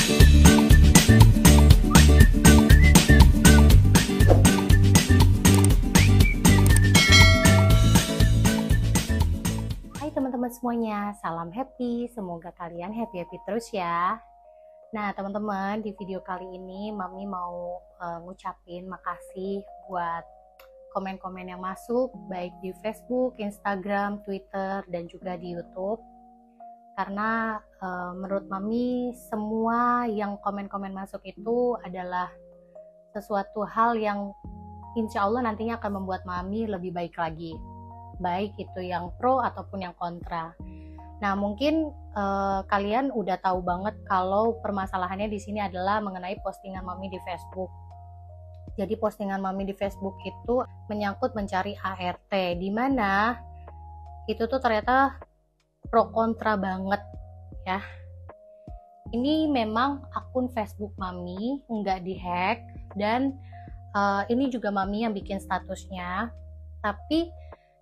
Hai teman-teman semuanya, salam happy, semoga kalian happy-happy terus ya. Nah teman-teman, di video kali ini Mami mau ngucapin makasih buat komen-komen yang masuk, baik di Facebook, Instagram, Twitter, dan juga di YouTube. Karena menurut Mami, semua yang komen-komen masuk itu adalah sesuatu hal yang insya Allah nantinya akan membuat Mami lebih baik lagi. Baik itu yang pro ataupun yang kontra. Nah mungkin kalian udah tahu banget kalau permasalahannya di sini adalah mengenai postingan Mami di Facebook. Jadi postingan Mami di Facebook itu menyangkut mencari ART, di mana itu tuh ternyata pro kontra banget ya. Ini memang akun Facebook Mami nggak dihack dan ini juga Mami yang bikin statusnya. Tapi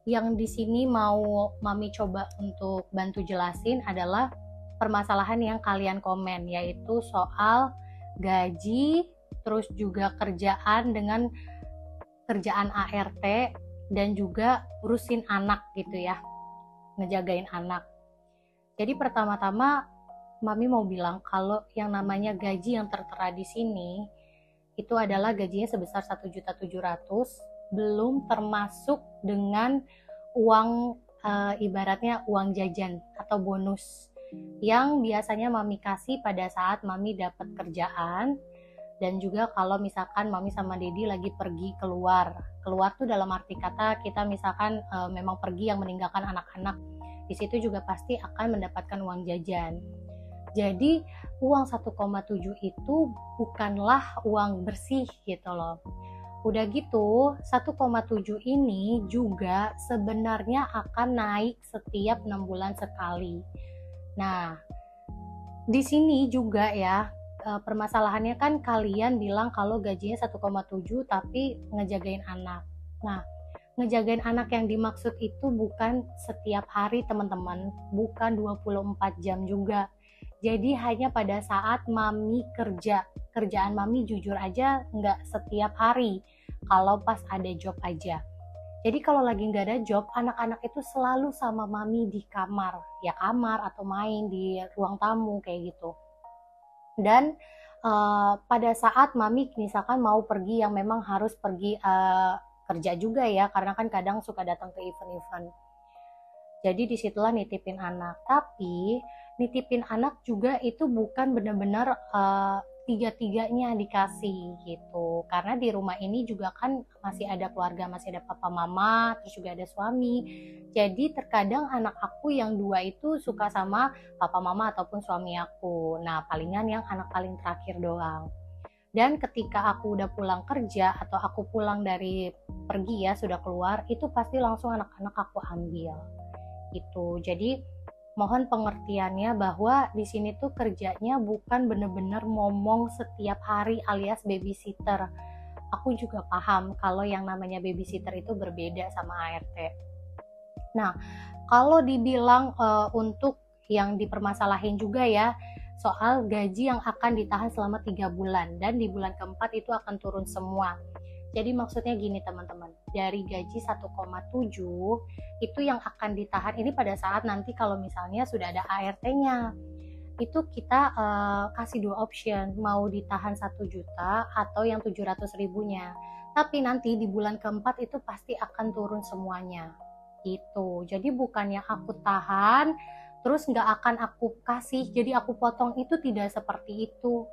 yang di sini mau Mami coba untuk bantu jelasin adalah permasalahan yang kalian komen, yaitu soal gaji, terus juga kerjaan dengan kerjaan ART, dan juga urusin anak gitu ya, ngejagain anak. Jadi pertama-tama Mami mau bilang kalau yang namanya gaji yang tertera di sini itu adalah gajinya sebesar 1.700.000, belum termasuk dengan uang ibaratnya uang jajan atau bonus yang biasanya Mami kasih pada saat Mami dapat kerjaan, dan juga kalau misalkan Mami sama Dedi lagi pergi keluar tuh dalam arti kata kita misalkan memang pergi yang meninggalkan anak-anak, di situ juga pasti akan mendapatkan uang jajan. Jadi uang 1,7 itu bukanlah uang bersih gitu loh. Udah gitu 1,7 ini juga sebenarnya akan naik setiap 6 bulan sekali. Nah di sini juga ya permasalahannya kan kalian bilang kalau gajinya 1,7 tapi ngejagain anak. Nah ngejagain anak yang dimaksud itu bukan setiap hari teman-teman, bukan 24 jam juga. Jadi hanya pada saat Mami kerjaan Mami jujur aja nggak setiap hari, kalau pas ada job aja. Jadi kalau lagi nggak ada job, anak-anak itu selalu sama Mami di kamar, ya kamar atau main di ruang tamu kayak gitu. Dan pada saat Mami misalkan mau pergi yang memang harus pergi kerja juga ya, karena kan kadang suka datang ke event-event. Jadi disitulah nitipin anak. Tapi nitipin anak juga itu bukan benar-benar tiga-tiganya dikasih gitu. Karena di rumah ini juga kan masih ada keluarga, masih ada papa mama, terus juga ada suami. Jadi terkadang anak aku yang 2 itu suka sama papa mama ataupun suami aku. Nah palingan yang anak paling terakhir doang. Dan ketika aku udah pulang kerja atau aku pulang dari pergi ya, sudah keluar, itu pasti langsung anak-anak aku ambil gitu. Jadi mohon pengertiannya bahwa di sini tuh kerjanya bukan bener-bener ngomong setiap hari alias babysitter. Aku juga paham kalau yang namanya babysitter itu berbeda sama ART. Nah, kalau dibilang untuk yang dipermasalahin juga ya, soal gaji yang akan ditahan selama 3 bulan dan di bulan keempat itu akan turun semua. Jadi maksudnya gini teman-teman, dari gaji 1,7 itu yang akan ditahan ini pada saat nanti kalau misalnya sudah ada ART-nya. Itu kita kasih 2 option, mau ditahan 1 juta atau yang 700.000-nya. Tapi nanti di bulan keempat itu pasti akan turun semuanya. Gitu. Jadi bukannya aku tahan terus nggak akan aku kasih, jadi aku potong, itu tidak seperti itu.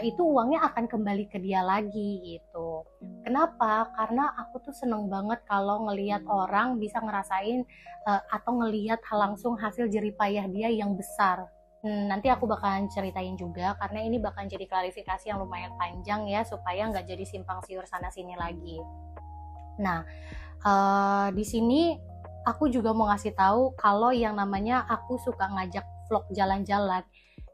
Itu uangnya akan kembali ke dia lagi gitu. Kenapa? Karena aku tuh seneng banget kalau ngelihat orang bisa ngerasain atau ngelihat langsung hasil jeripayah dia yang besar. Nanti aku bakalan ceritain juga karena ini bakalan jadi klarifikasi yang lumayan panjang ya, supaya nggak jadi simpang siur sana sini lagi. Nah di sini aku juga mau ngasih tahu kalau yang namanya aku suka ngajak vlog jalan-jalan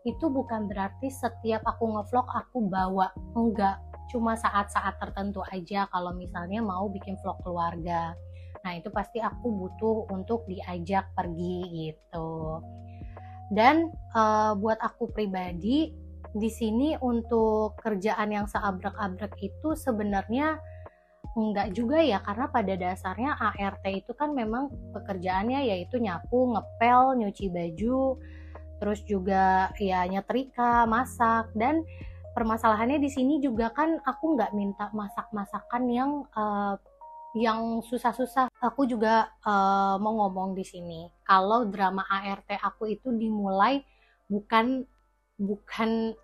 itu bukan berarti setiap aku ngevlog aku bawa, enggak, cuma saat-saat tertentu aja kalau misalnya mau bikin vlog keluarga. Nah itu pasti aku butuh untuk diajak pergi gitu. Dan buat aku pribadi di sini untuk kerjaan yang seabrek-abrek itu sebenarnya enggak juga ya, karena pada dasarnya ART itu kan memang pekerjaannya yaitu nyapu, ngepel, nyuci baju, terus juga ya nyetrika, masak. Dan permasalahannya di sini juga kan aku nggak minta masak-masakan yang susah-susah. Aku juga mau ngomong di sini kalau drama ART aku itu dimulai bukan bukan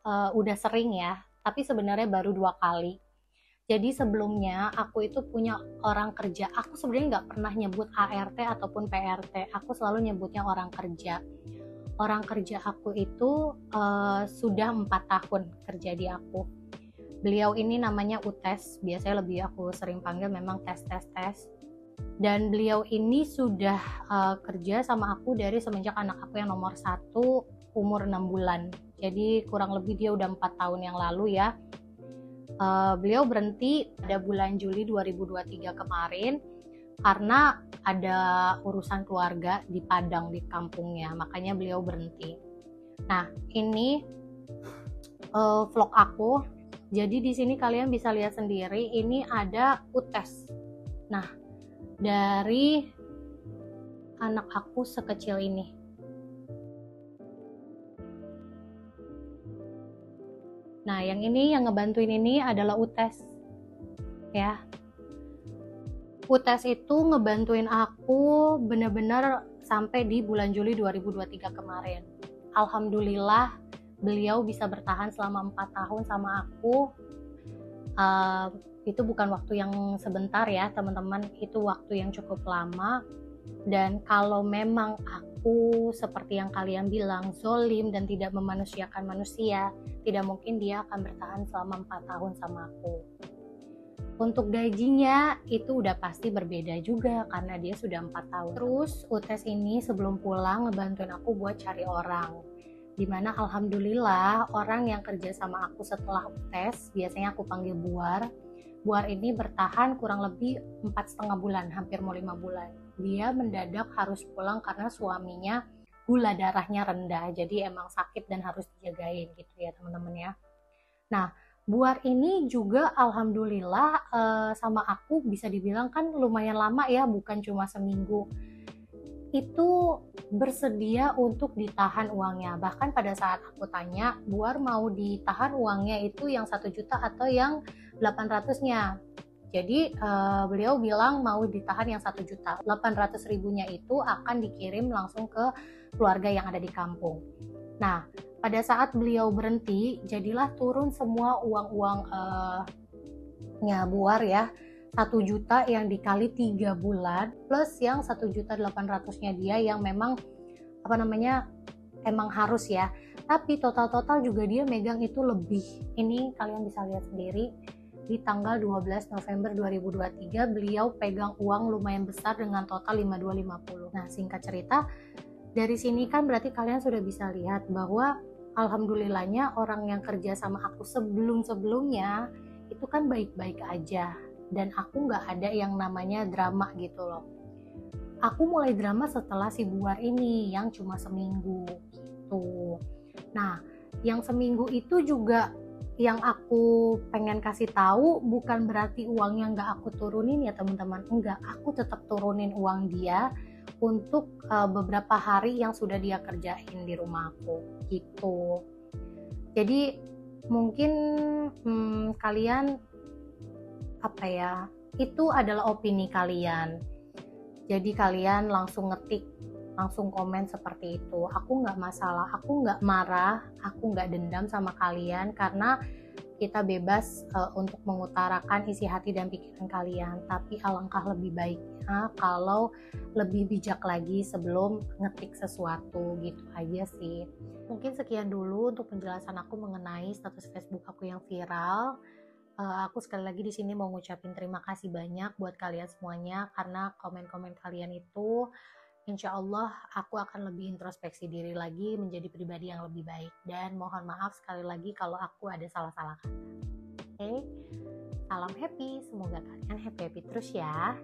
udah sering ya, tapi sebenarnya baru 2 kali. Jadi sebelumnya aku itu punya orang kerja. Aku sebenarnya nggak pernah nyebut ART ataupun PRT. Aku selalu nyebutnya orang kerja. Orang kerja aku itu sudah 4 tahun kerja di aku. Beliau ini namanya Utes. Biasanya lebih aku sering panggil memang tes. Dan beliau ini sudah kerja sama aku dari semenjak anak aku yang nomor 1 umur 6 bulan. Jadi kurang lebih dia udah 4 tahun yang lalu ya. Beliau berhenti pada bulan Juli 2023 kemarin karena ada urusan keluarga di Padang, di kampungnya, makanya beliau berhenti. Nah, ini vlog aku. Jadi di sini kalian bisa lihat sendiri, ini ada Utes. Nah, dari anak aku sekecil ini. Nah, yang ngebantuin ini adalah Utes. Ya. Utes itu ngebantuin aku benar-benar sampai di bulan Juli 2023 kemarin. Alhamdulillah beliau bisa bertahan selama 4 tahun sama aku. Itu bukan waktu yang sebentar ya teman-teman, itu waktu yang cukup lama. Dan kalau memang aku seperti yang kalian bilang zolim dan tidak memanusiakan manusia, tidak mungkin dia akan bertahan selama 4 tahun sama aku. Untuk gajinya itu udah pasti berbeda juga karena dia sudah 4 tahun. Terus Utes ini sebelum pulang ngebantuin aku buat cari orang, dimana alhamdulillah orang yang kerja sama aku setelah Utes, biasanya aku panggil Buar ini bertahan kurang lebih 4,5 bulan, hampir mau 5 bulan. Dia mendadak harus pulang karena suaminya gula darahnya rendah, jadi emang sakit dan harus dijagain gitu ya teman-teman ya. Nah, Buar ini juga alhamdulillah sama aku bisa dibilang kan lumayan lama ya, bukan cuma seminggu. Itu bersedia untuk ditahan uangnya. Bahkan pada saat aku tanya, Buar mau ditahan uangnya itu yang 1 juta atau yang 800-nya. Jadi beliau bilang mau ditahan yang 1 juta. 800 ribunya itu akan dikirim langsung ke keluarga yang ada di kampung. Nah, pada saat beliau berhenti, jadilah turun semua uang-uangnya Buar ya. 1 juta yang dikali 3 bulan plus yang 1.800.000-nya dia yang memang emang harus ya. Tapi total juga dia megang itu lebih. Ini kalian bisa lihat sendiri. Di tanggal 12 November 2023 beliau pegang uang lumayan besar dengan total 5250. Nah, singkat cerita, dari sini kan berarti kalian sudah bisa lihat bahwa alhamdulillahnya orang yang kerja sama aku sebelumnya itu kan baik-baik aja. Dan aku nggak ada yang namanya drama gitu loh. Aku mulai drama setelah si Buar ini yang cuma seminggu gitu. Nah, yang seminggu itu juga yang aku pengen kasih tahu bukan berarti uangnya nggak aku turunin ya teman-teman. Enggak, aku tetap turunin uang dia untuk beberapa hari yang sudah dia kerjain di rumah aku gitu. Jadi mungkin kalian itu adalah opini kalian. Jadi kalian langsung ngetik, langsung komen seperti itu. Aku nggak masalah, aku nggak marah, aku nggak dendam sama kalian karena kita bebas untuk mengutarakan isi hati dan pikiran kalian. Tapi alangkah lebih baiknya kalau lebih bijak lagi sebelum ngetik sesuatu gitu aja sih. Mungkin sekian dulu untuk penjelasan aku mengenai status Facebook aku yang viral. Aku sekali lagi di sini mau ngucapin terima kasih banyak buat kalian semuanya karena komen-komen kalian itu insya Allah aku akan lebih introspeksi diri lagi menjadi pribadi yang lebih baik, dan mohon maaf sekali lagi kalau aku ada salah-salah kata. Oke, salam happy, semoga kalian happy terus ya.